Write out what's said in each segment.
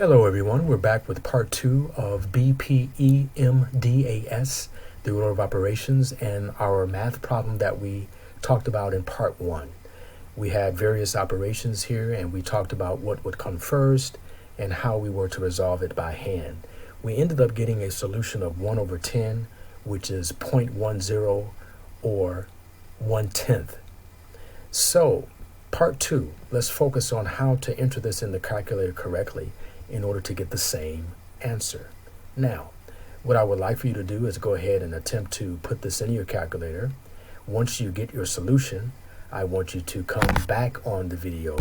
Hello everyone, we're back with part 2 of BPEMDAS, the order of operations, and our math problem that we talked about in part 1. We had various operations here and we talked about what would come first and how we were to resolve it by hand. We ended up getting a solution of 1 over 10, which is 0.10 or 1/10. So, part 2, let's focus on how to enter this in the calculator correctly in order to get the same answer. Now, what I would like for you to do is go ahead and attempt to put this in your calculator. Once you get your solution, I want you to come back on the video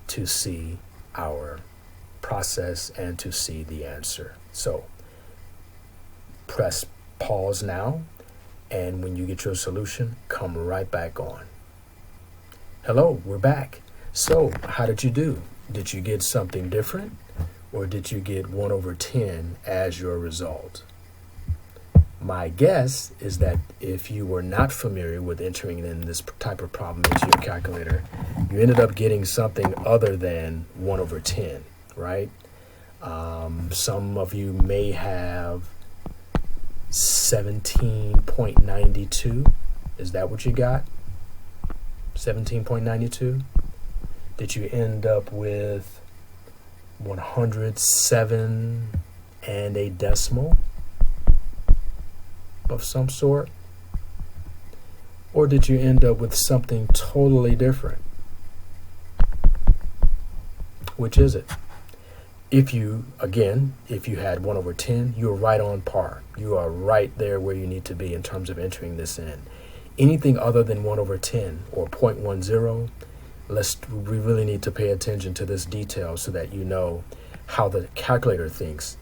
to see our process and to see the answer. So, press pause now, and when you get your solution, come right back on. Hello, we're back. So, how did you do? Did you get something different? Or did you get 1 over 10 as your result? My guess is that if you were not familiar with entering in this type of problem into your calculator, you ended up getting something other than 1 over 10, right? Some of you may have 17.92. Is that what you got? 17.92? Did you end up with 107 and a decimal of some sort? Or did you end up with something totally different? Which is it? If you had 1 over 10, you're right on par. You are right there where you need to be in terms of entering this in. Anything other than 1 over 10 or 0.10, we really need to pay attention to this detail so that you know how the calculator thinks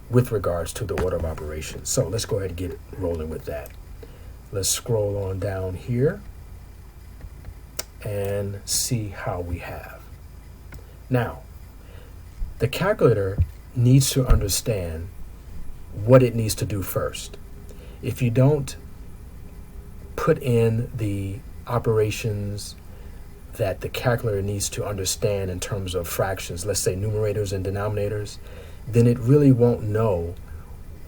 with regards to the order of operations. So let's go ahead and get rolling with that. Let's scroll on down here and see how we have. Now, the calculator needs to understand what it needs to do first. If you don't put in the operations that the calculator needs to understand in terms of fractions, let's say numerators and denominators, then it really won't know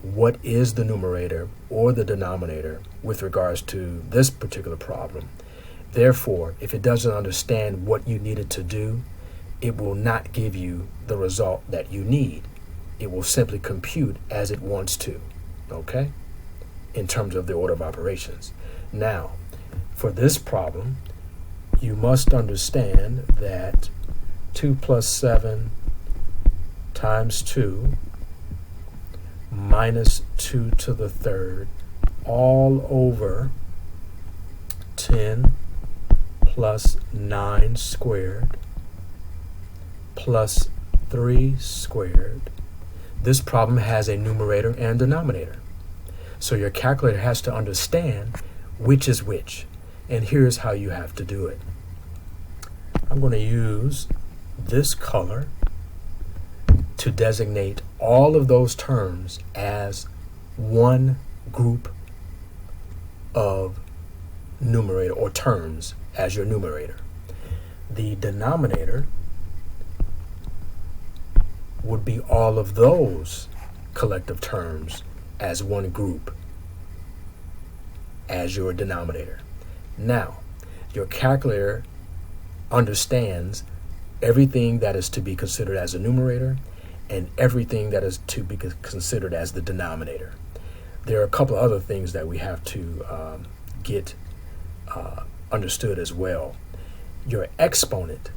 what is the numerator or the denominator with regards to this particular problem. Therefore, if it doesn't understand what you needed to do, it will not give you the result that you need. It will simply compute as it wants to, okay, in terms of the order of operations. Now, for this problem, you must understand that 2 plus 7 times 2 minus 2 to the third all over 10 plus 9 squared plus 3 squared. This problem has a numerator and denominator. So your calculator has to understand which is which. And here's how you have to do it. I'm going to use this color to designate all of those terms as one group of numerator or terms as your numerator. The denominator would be all of those collective terms as one group as your denominator. Now, your calculator understands everything that is to be considered as a numerator and everything that is to be considered as the denominator. There are a couple of other things that we have to get understood as well. Your exponent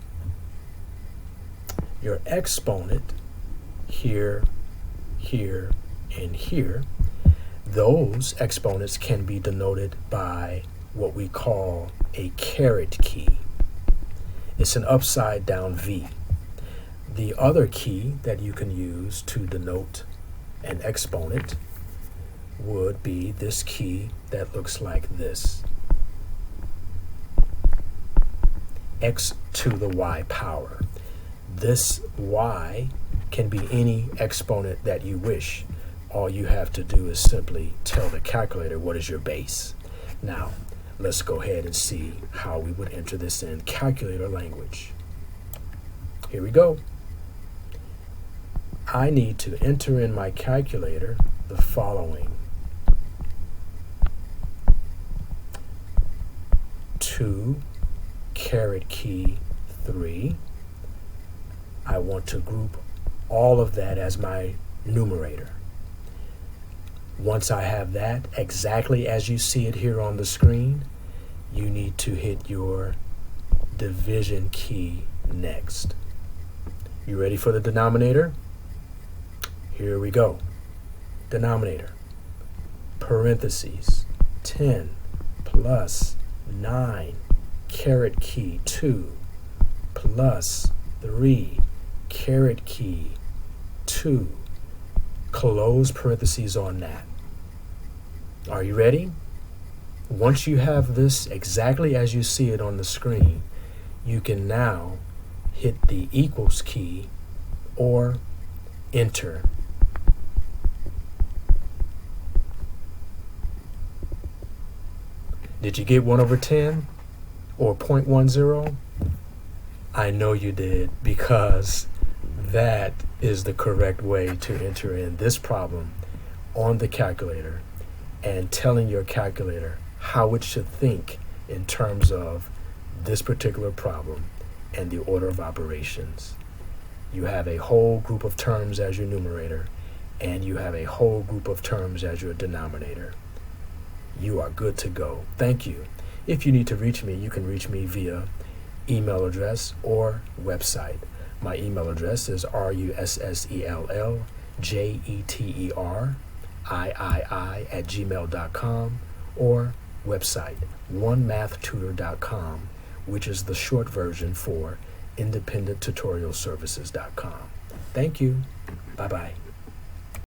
here, here, and here, those exponents can be denoted by what we call a caret key. It's an upside down V. The other key that you can use to denote an exponent would be this key that looks like this. X to the y power. This y can be any exponent that you wish. All you have to do is simply tell the calculator what is your base. Now, let's go ahead and see how we would enter this in calculator language. Here we go. I need to enter in my calculator the following. 2 caret key 3. I want to group all of that as my numerator. Once I have that exactly as you see it here on the screen, you need to hit your division key next. You ready for the denominator? Here we go. Denominator, parentheses, 10 plus 9 caret key 2 plus 3 caret key 2. Close parentheses on that. Are you ready? Once you have this exactly as you see it on the screen, you can now hit the equals key or enter. Did you get 1 over 10 or 0.10? I know you did, because that is the correct way to enter in this problem on the calculator and telling your calculator how it should think in terms of this particular problem and the order of operations. You have a whole group of terms as your numerator, and you have a whole group of terms as your denominator. You are good to go. Thank you. If you need to reach me, you can reach me via email address or website. My email address is russelljetterii@gmail.com, or website onemathtutor.com, which is the short version for independenttutorialservices.com. Thank you. Bye-bye.